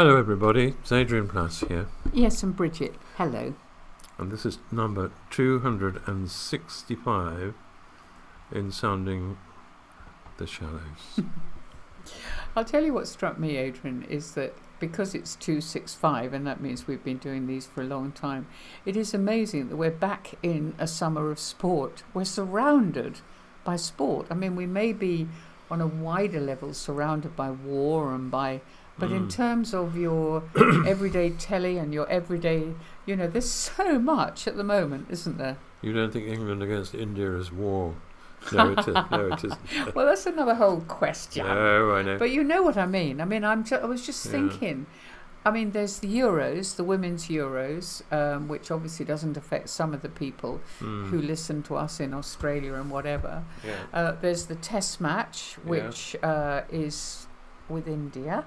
Hello everybody, it's Adrian Plass here, Yes, and Bridget. Hello. and this is number 265 in Sounding the Shallows. I'll tell you what struck me, Adrian, is that because it's 265, and that means we've been doing these for a long time, it is amazing that we're back in a summer of sport. We're surrounded by sport. I mean, we may be on a wider level surrounded by war and by... But in terms of your everyday telly and your everyday... You know, there's so much at the moment, isn't there? You don't think England against India is war? No, it is. No, it isn't. Well, that's another whole question. No, I know. But you know what I mean. I mean, I was just thinking. I mean, there's the Euros, the women's Euros, which obviously doesn't affect some of the people who listen to us in Australia and whatever. Yeah. There's the Test match, which is with India.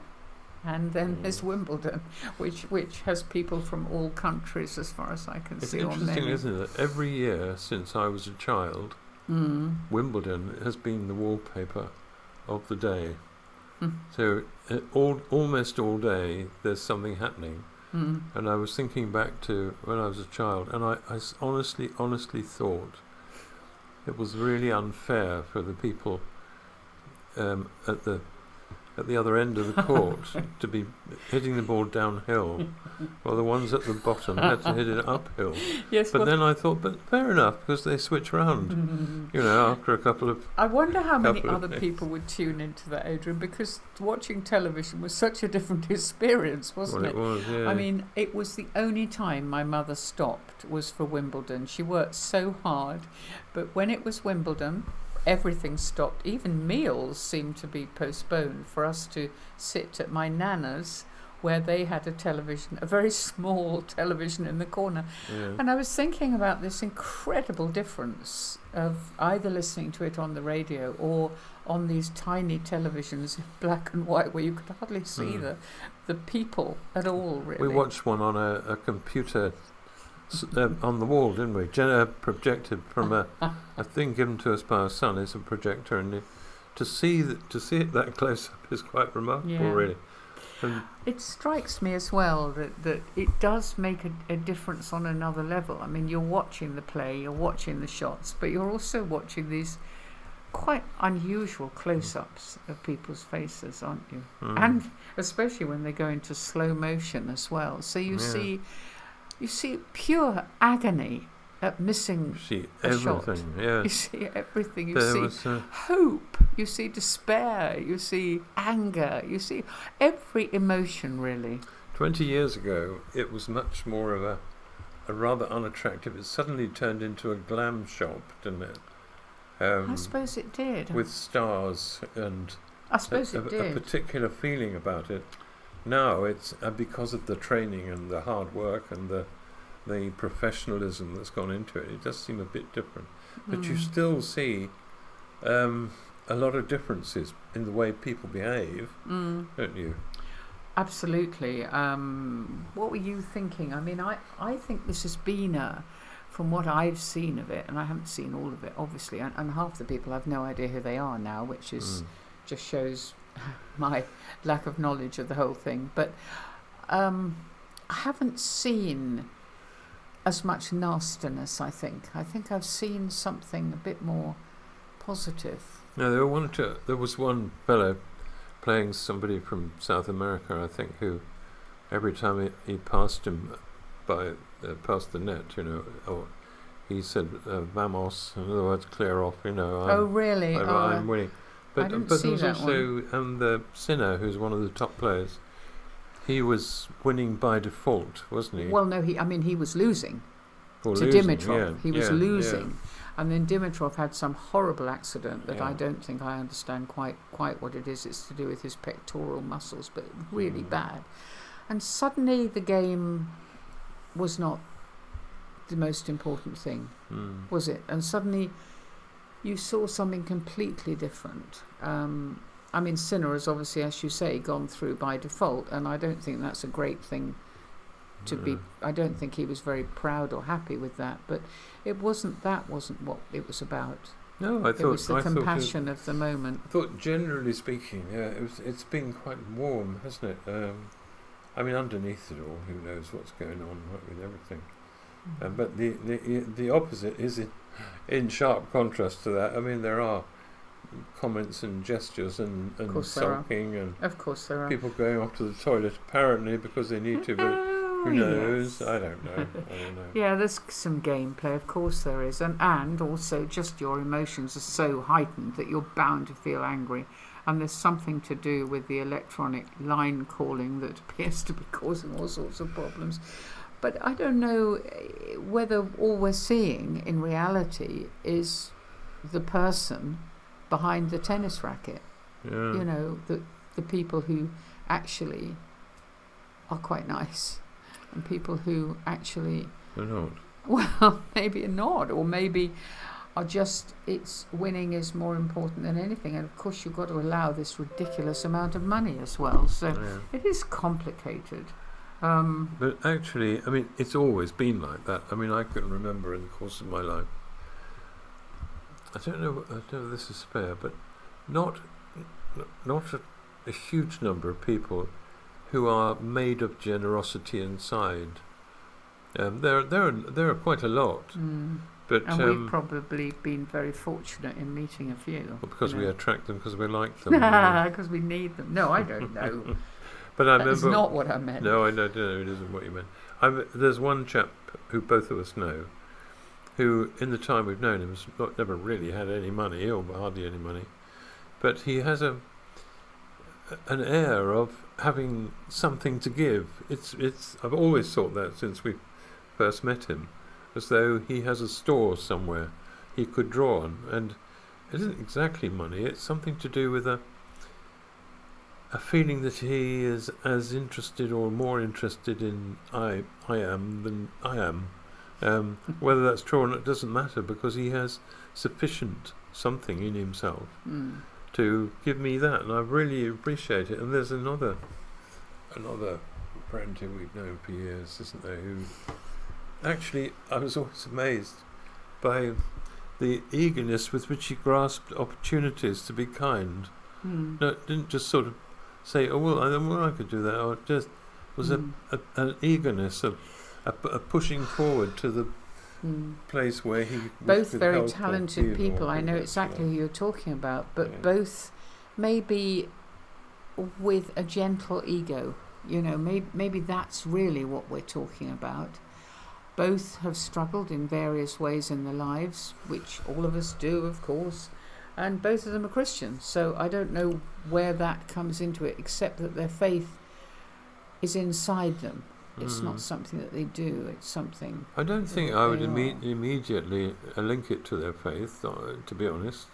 And then there's Wimbledon, which has people from all countries, as far as I can It's see. interesting, isn't it? Every year since I was a child, Wimbledon has been the wallpaper of the day. So almost all day there's something happening. And I was thinking back to when I was a child, and I honestly thought it was really unfair for the people at the other end of the court to be hitting the ball downhill, while the ones at the bottom had to hit it uphill. Yes, but then I thought, but fair enough, because they switch round, after a couple of... I wonder how many other people would tune into that, Adrian, because watching television was such a different experience, wasn't it? Well, it was, yeah. I mean, it was the only time my mother stopped was for Wimbledon. She worked so hard, but when it was Wimbledon, everything stopped. Even meals seemed to be postponed for us to sit at my nana's, where they had a television, a very small television in the corner. Yeah. And I was thinking about this incredible difference of either listening to it on the radio or on these tiny televisions in black and white, where you could hardly see the people at all, really. We watched one on a computer on the wall, didn't we? Projected from a thing given to us by our son. It's a projector, and to see it that close up is quite remarkable, really. And it strikes me as well that it does make a difference on another level. I mean, you're watching the play, you're watching the shots, but you're also watching these quite unusual close-ups of people's faces, aren't you? And especially when they go into slow motion as well. So you see pure agony at missing a shot. You see everything. You see hope. You see despair. You see anger. You see every emotion, really. 20 years ago, it was much more of a rather unattractive... It suddenly turned into a glam shop, didn't it? I suppose it did. With stars and I suppose it did. A particular feeling about it. Now it's because of the training and the hard work and the professionalism that's gone into it. It does seem a bit different, but you still see a lot of differences in the way people behave, don't you? Absolutely. What were you thinking? I mean, I think this has been from what I've seen of it, and I haven't seen all of it, obviously, and half the people have no idea who they are now, which is just shows my lack of knowledge of the whole thing. But I haven't seen as much nastiness, I think. I think I've seen something a bit more positive. No, there was one fellow playing somebody from South America, I think, who every time he passed him past the net, or he said "vamos," in other words, clear off. Oh, really? I'm winning. But there was that also the Sinner, who's one of the top players. He was winning by default, wasn't he? Well, no, he was losing to Dimitrov. Yeah, he was losing. Yeah. And then Dimitrov had some horrible accident that I don't think I understand quite what it is. It's to do with his pectoral muscles, but really bad. And suddenly the game was not the most important thing, was it? And suddenly you saw something completely different. I mean, Sinner has obviously, as you say, gone through by default, and I don't think that's a great thing to be... I don't think he was very proud or happy with that, but it wasn't what it was about. No, I thought... It was the compassion of the moment. I thought, generally speaking, it's been quite warm, hasn't it? I mean, underneath it all, who knows what's going on with everything. But the opposite is in sharp contrast to that. I mean, there are comments and gestures and sulking and of course there are people going off to the toilet apparently because they need to, but who knows? Yes. I don't know. Yeah, there's some gameplay, of course there is, and also just your emotions are so heightened that you're bound to feel angry, and there's something to do with the electronic line calling that appears to be causing all sorts of problems. But I don't know whether all we're seeing in reality is the person behind the tennis racket. Yeah. You know, the people who actually are quite nice and people who actually... They're not. Well, maybe not, or maybe are just, it's winning is more important than anything. And of course you've got to allow this ridiculous amount of money as well. So it is complicated. But actually, I mean, it's always been like that. I mean, I can remember in the course of my life, I don't know if this is fair, but not a huge number of people who are made of generosity inside. There are quite a lot. But, and we've probably been very fortunate in meeting a few. Well, because we attract them, because we like them. Because we need them. No, I don't know. But I That's remember, not what I meant. No, I don't know. It isn't what you meant. There's one chap who both of us know, who in the time we've known him has never really had any money, or hardly any money, but he has an air of having something to give. It's. I've always thought that since we first met him, as though he has a store somewhere he could draw on, and it isn't exactly money. It's something to do with a feeling that he is as interested or more interested in I am than I am. Whether that's true or not doesn't matter, because he has sufficient something in himself to give me that, and I really appreciate it. And there's another friend who we've known for years, isn't there, who actually I was always amazed by the eagerness with which he grasped opportunities to be kind. No, it didn't just sort of say, oh well, I could do that, or it just was an eagerness, a pushing forward to the place where he both very talented people. I know exactly who you're talking about, but both maybe with a gentle ego. You know, maybe that's really what we're talking about. Both have struggled in various ways in their lives, which all of us do, of course. And both of them are Christians, so I don't know where that comes into it, except that their faith is inside them. It's not something that they do, it's something... I don't think I would immediately link it to their faith, to be honest.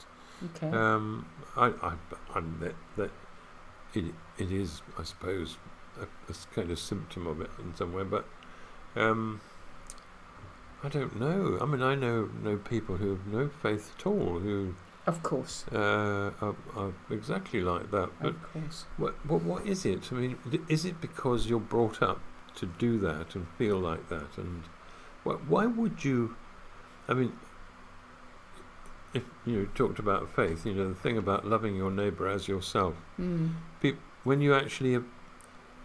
Okay. That it is, I suppose, a kind of symptom of it in some way, but I don't know. I mean, I know people who have no faith at all, who... Of course. Are exactly like that. But of course. What is it? I mean, is it because you're brought up to do that and feel like that? And why would you? I mean, if you talked about faith, the thing about loving your neighbour as yourself. When you actually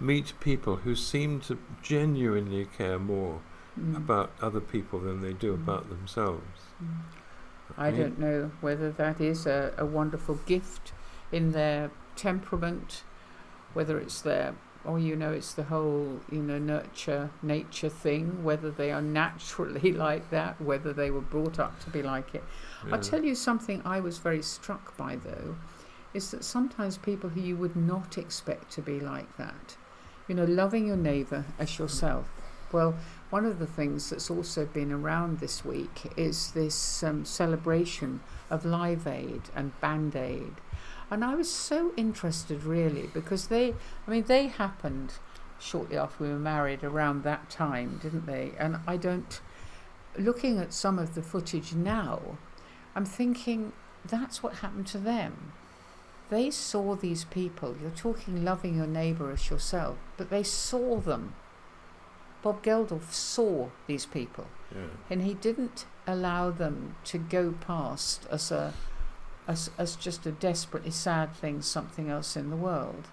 meet people who seem to genuinely care more about other people than they do about themselves. I don't know whether that is a wonderful gift in their temperament, whether it's their, it's the whole, nurture, nature thing, whether they are naturally like that, whether they were brought up to be like it. Yeah. I'll tell you something I was very struck by, though, is that sometimes people who you would not expect to be like that, loving your neighbour as yourself. Well, one of the things that's also been around this week is this celebration of Live Aid and Band Aid. And I was so interested, really, because they happened shortly after we were married, around that time, didn't they? And looking at some of the footage now, I'm thinking that's what happened to them. They saw these people, you're talking loving your neighbour as yourself, but they saw them. Bob Geldof saw these people, and he didn't allow them to go past as just a desperately sad thing, something else in the world.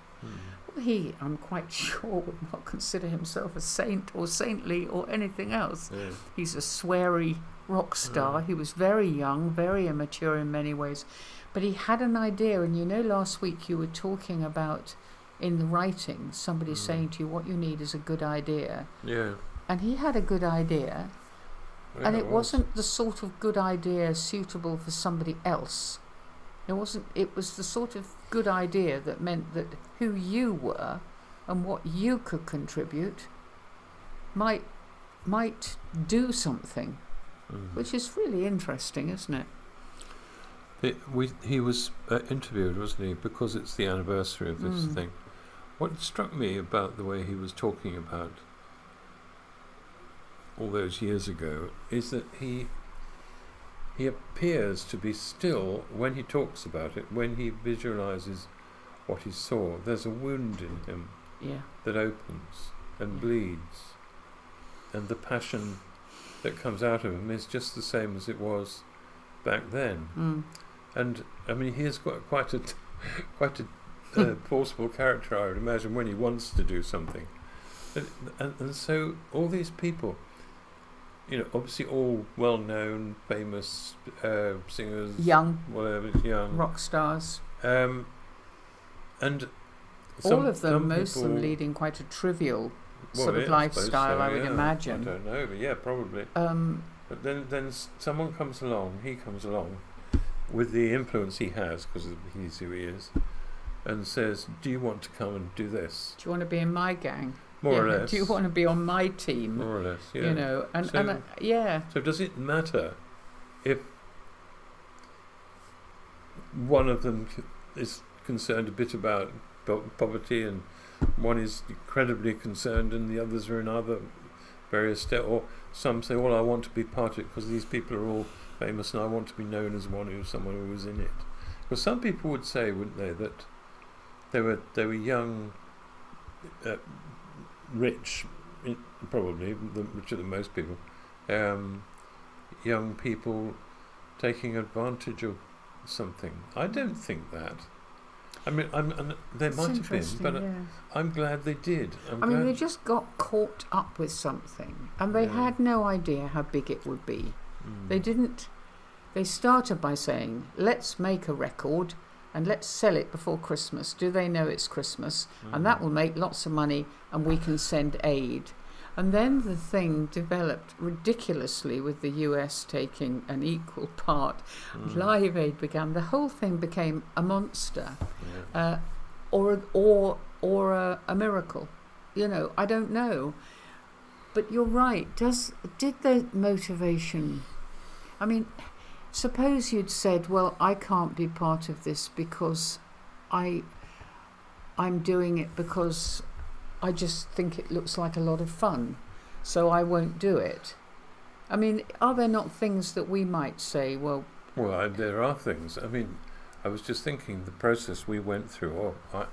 He, I'm quite sure, would not consider himself a saint or saintly or anything else. Yeah. He's a sweary rock star. He was very young, very immature in many ways, but he had an idea. And last week you were talking about in the writing, somebody saying to you, what you need is a good idea. Yeah. And he had a good idea, Yeah, and it wasn't the sort of good idea suitable for somebody else. It wasn't. It was the sort of good idea that meant that who you were and what you could contribute might do something, which is really interesting, isn't it? He was interviewed, wasn't he? Because it's the anniversary of this thing. What struck me about the way he was talking about all those years ago is that he appears to be still, when he talks about it, when he visualizes what he saw, there's a wound in him that opens and bleeds, and the passion that comes out of him is just the same as it was back then. And I mean, he has got quite a forceful character, I would imagine, when he wants to do something. And so all these people, obviously all well-known, famous singers, young rock stars, and all of them, most of them leading quite a trivial sort of lifestyle, I would imagine. I don't know, but yeah, probably. But then someone comes along, he comes along with the influence he has, because he's who he is, and says, do you want to come and do this? Do you want to be in my gang? More or less. Do you want to be on my team? More or less, yeah. So does it matter if one of them is concerned a bit about poverty and one is incredibly concerned and the others are in other various steps, or some say, well, I want to be part of it because these people are all famous and I want to be known as someone who was in it. Because some people would say, wouldn't they, that they were young, rich, probably richer than most people, young people taking advantage of something. I don't think that. I mean, there might have been, but I'm glad they did. I mean, they just got caught up with something, and they had no idea how big it would be. They didn't. They started by saying, let's make a record and let's sell it before Christmas. Do they know it's Christmas? And that will make lots of money and we can send aid. And then the thing developed ridiculously with the US taking an equal part. Live Aid began. The whole thing became a monster, or a miracle. I don't know. But you're right. Did the motivation? I mean, suppose you'd said, well, I can't be part of this because I'm doing it because I just think it looks like a lot of fun, so I won't do it. I mean, are there not things that we might say, well, there are things. I mean, I was just thinking the process we went through, I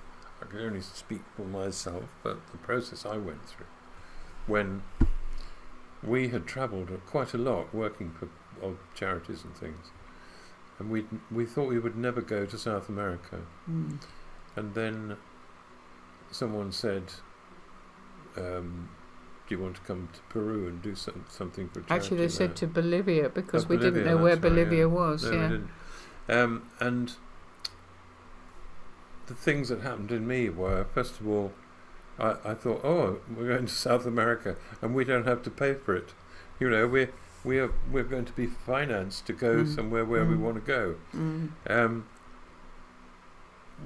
can only speak for myself, but the process I went through when we had travelled quite a lot working for charities and things, and we thought we would never go to South America, and then someone said, do you want to come to Peru and do something for charity? Actually, they said to Bolivia because we didn't know where Bolivia was. No, we didn't. And the things that happened in me were, first of all, I thought, we're going to South America and we don't have to pay for it. We're going to be financed to go somewhere where we want to go.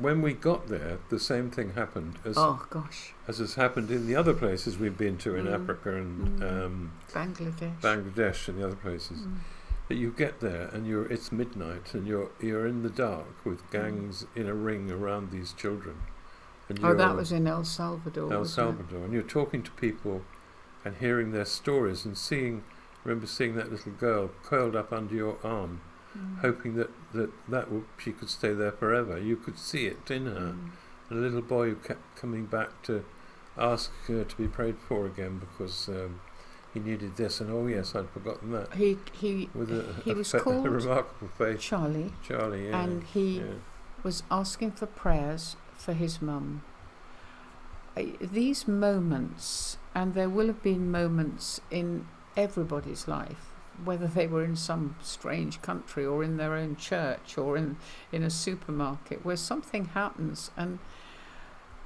When we got there, the same thing happened as has happened in the other places we've been to in Africa and Bangladesh and the other places. That you get there and it's midnight and you're in the dark with gangs in a ring around these children. And that was in El Salvador. And you're talking to people and hearing their stories and remember seeing that little girl curled up under your arm, hoping that she could stay there forever. You could see it in her. And a little boy who kept coming back to ask her to be prayed for again because he needed this, and I'd forgotten that. He was called a remarkable face. Charlie, yeah. And he was asking for prayers for his mum, these moments, and there will have been moments in everybody's life, whether they were in some strange country or in their own church or in a supermarket, where something happens and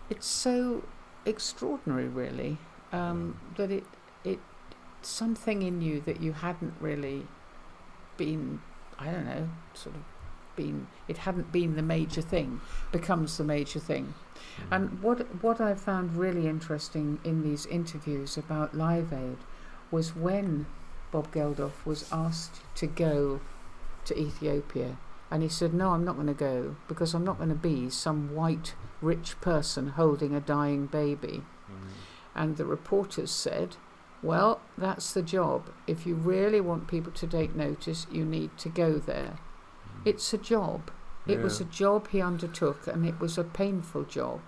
it's so extraordinary, really, that it something in you that you hadn't really been, I don't know, it hadn't been the major thing, becomes the major thing. And what I found really interesting in these interviews about Live Aid was when Bob Geldof was asked to go to Ethiopia, and he said, no, I'm not going to go, because I'm not going to be some white rich person holding a dying baby. And the reporters said, well, that's the job. If you really want people to take notice, you need to go there. It's a job. It was a job he undertook, and it was a painful job.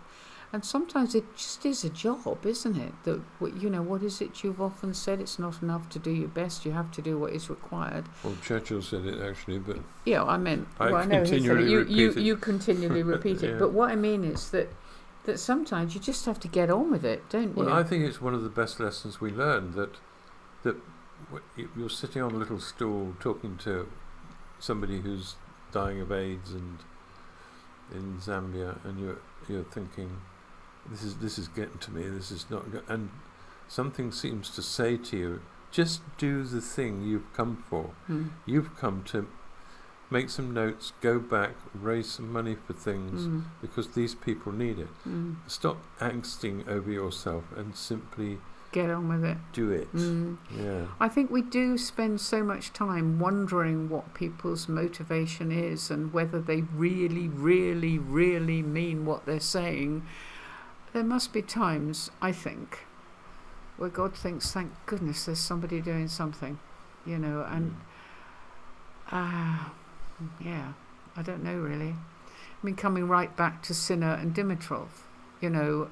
And sometimes it just is a job, isn't it? That, you know, what is it you've often said? It's not enough to do your best. You have to do what is required. Well, Churchill said it, actually, but... Yeah, I meant... I continually repeat it. You continually repeat it. But what I mean is that sometimes you just have to get on with it, don't you? Well, I think it's one of the best lessons we learn, that you're sitting on a little stool talking to somebody who's dying of AIDS and in Zambia, and you're thinking, this is getting to me, this is not and something seems to say to you, just do the thing you've come for. You've come to make some notes, go back, raise some money for things, because these people need it. Stop angsting over yourself and simply get on with it. Do it. Yeah. I think we do spend so much time wondering what people's motivation is and whether they really, really, really mean what they're saying. There must be times, I think, where God thinks, thank goodness there's somebody doing something, you know, and yeah, I don't know really. I mean, coming right back to Sinner and Dimitrov, you know,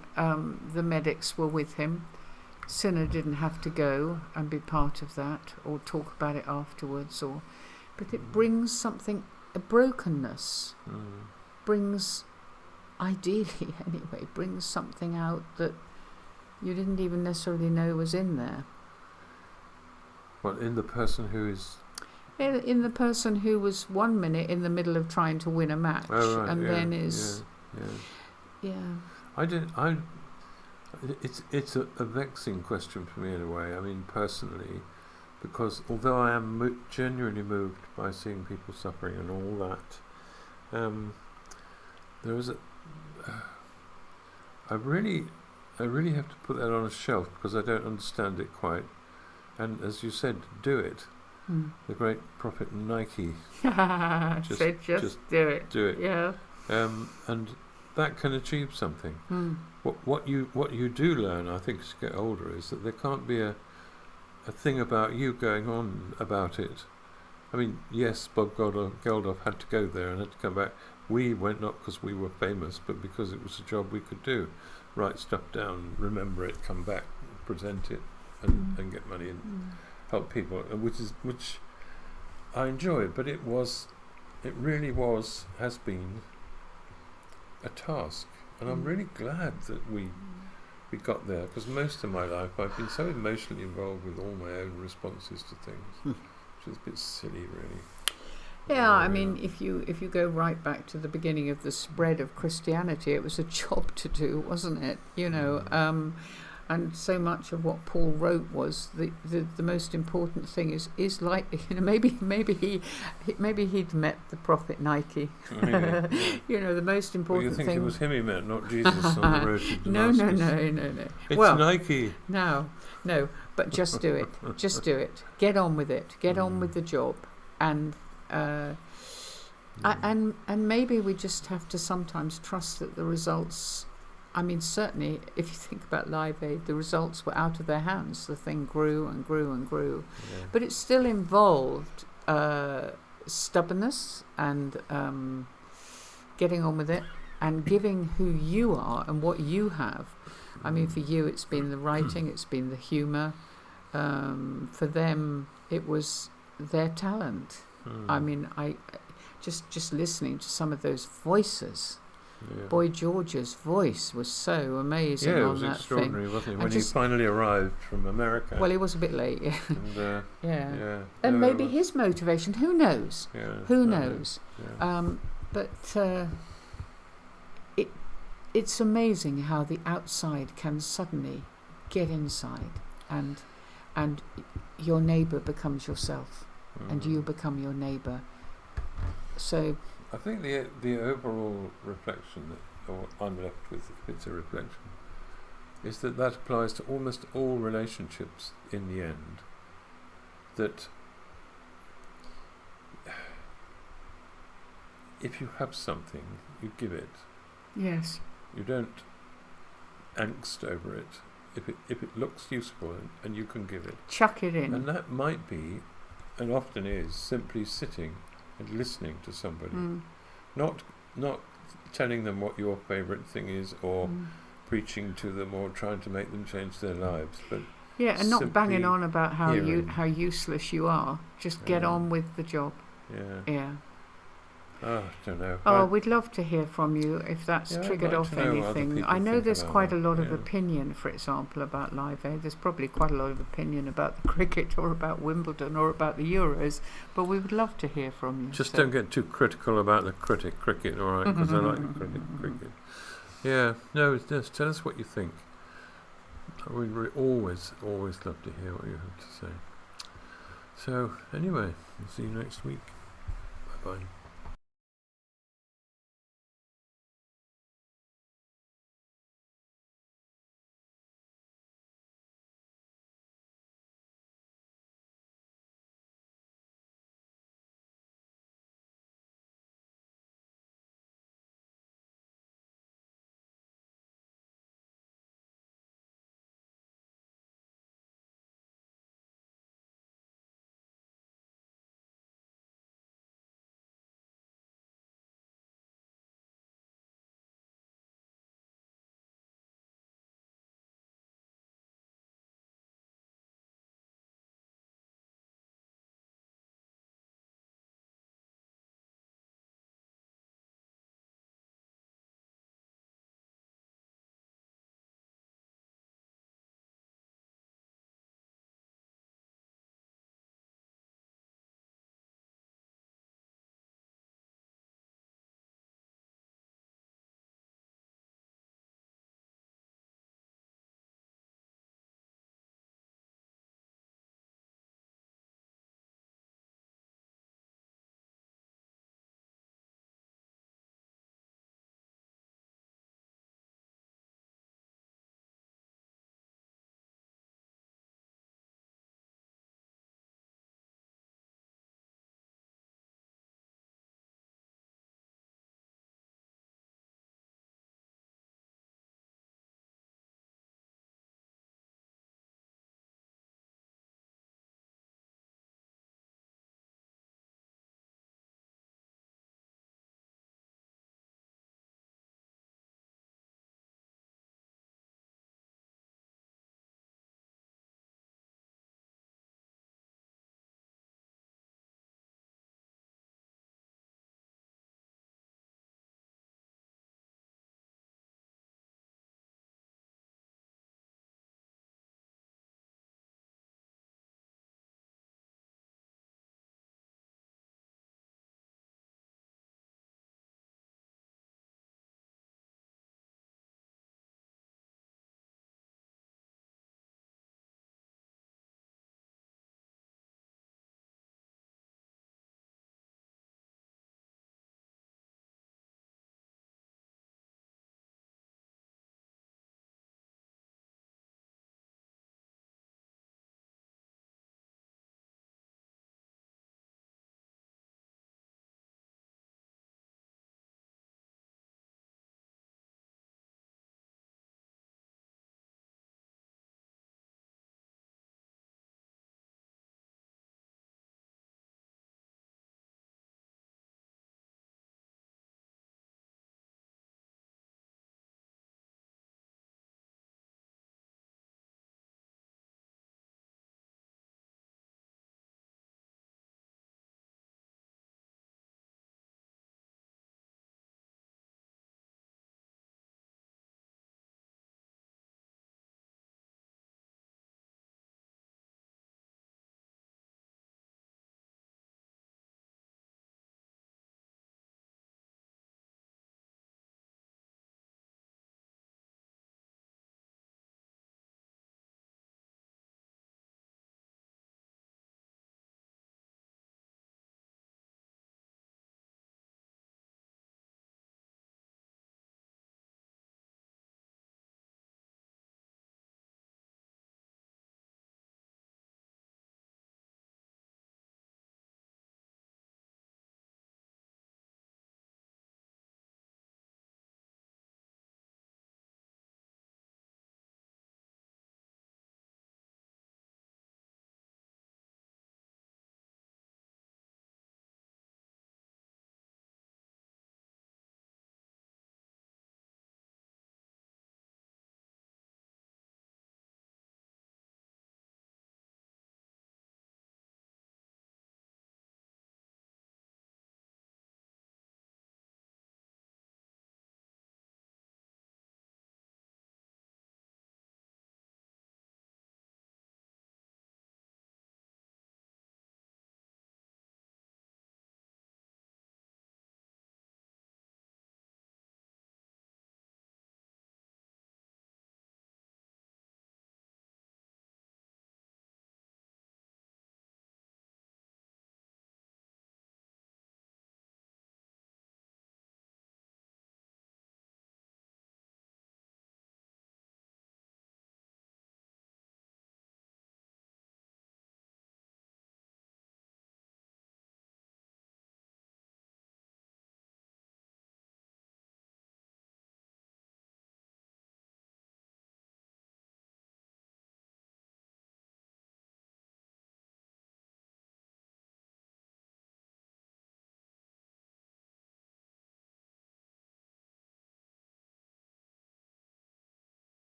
the medics were with him. Sinner didn't have to go and be part of that or talk about it afterwards, but it brings something, a brokenness, brings, ideally anyway, brings something out that you didn't even necessarily know was in there. Well, in the person who is... In the person who was 1 minute in the middle of trying to win a match, then is... Yeah. It's a vexing question for me in a way. I mean, personally, because although I am genuinely moved by seeing people suffering and all that, there is I really have to put that on a shelf because I don't understand it quite. And as you said, do it. The great prophet Nike said, just do it. Do it. Yeah. And that can achieve something. What you do learn, I think, as you get older, is that there can't be a thing about you going on about it. I mean, yes, Bob Geldof had to go there and had to come back. We went not because we were famous, but because it was a job we could do. Write stuff down, remember it, come back, present it, and get money and help people, which I enjoyed. But it really has been a task, and I'm really glad that we got there, because most of my life I've been so emotionally involved with all my own responses to things, which is a bit silly, really. Yeah, I mean, if you go right back to the beginning of the spread of Christianity, it was a job to do, wasn't it? You know, and so much of what Paul wrote was the most important thing is like, you know, maybe he'd met the prophet Nike. Yeah. You know, the most important thing. You think thing it was him he met, not Jesus on the road to Damascus? No. It's Nike. No, but just do it. Just do it. Get on with it. Get on with the job, and maybe we just have to sometimes trust that the results. I mean, certainly, if you think about Live Aid, the results were out of their hands. The thing grew and grew and grew. Yeah. But it still involved stubbornness and getting on with it and giving who you are and what you have. I mean, for you, it's been the writing, it's been the humour. For them, it was their talent. I mean, I just listening to some of those voices Boy George's voice was so amazing on that thing. Yeah, it was extraordinary, wasn't it? When he just finally arrived from America. Well, he was a bit late, yeah. And, yeah. And maybe his motivation, who knows? Yeah, who knows? Yeah. But it's amazing how the outside can suddenly get inside, and your neighbour becomes yourself, and you become your neighbour. So I think the overall reflection that, or I'm left with, if it's a reflection, is that applies to almost all relationships in the end. That if you have something, you give it. Yes. You don't angst over it. If it looks useful and you can give it, chuck it in. And that might be, and often is, simply sitting and listening to somebody, not telling them what your favourite thing is, or preaching to them, or trying to make them change their lives, but and not banging on about how useless you are. Just get on with the job. Yeah. Oh, I don't know. We'd love to hear from you if that's triggered off anything. I know there's quite a lot of opinion, for example, about Live Aid. There's probably quite a lot of opinion about the cricket, or about Wimbledon, or about the Euros, but we would love to hear from you. Just don't get too critical about the cricket, all right, because I like the cricket. Yeah, no, just tell us what you think. We'd always love to hear what you have to say. So, anyway, we'll see you next week. Bye-bye.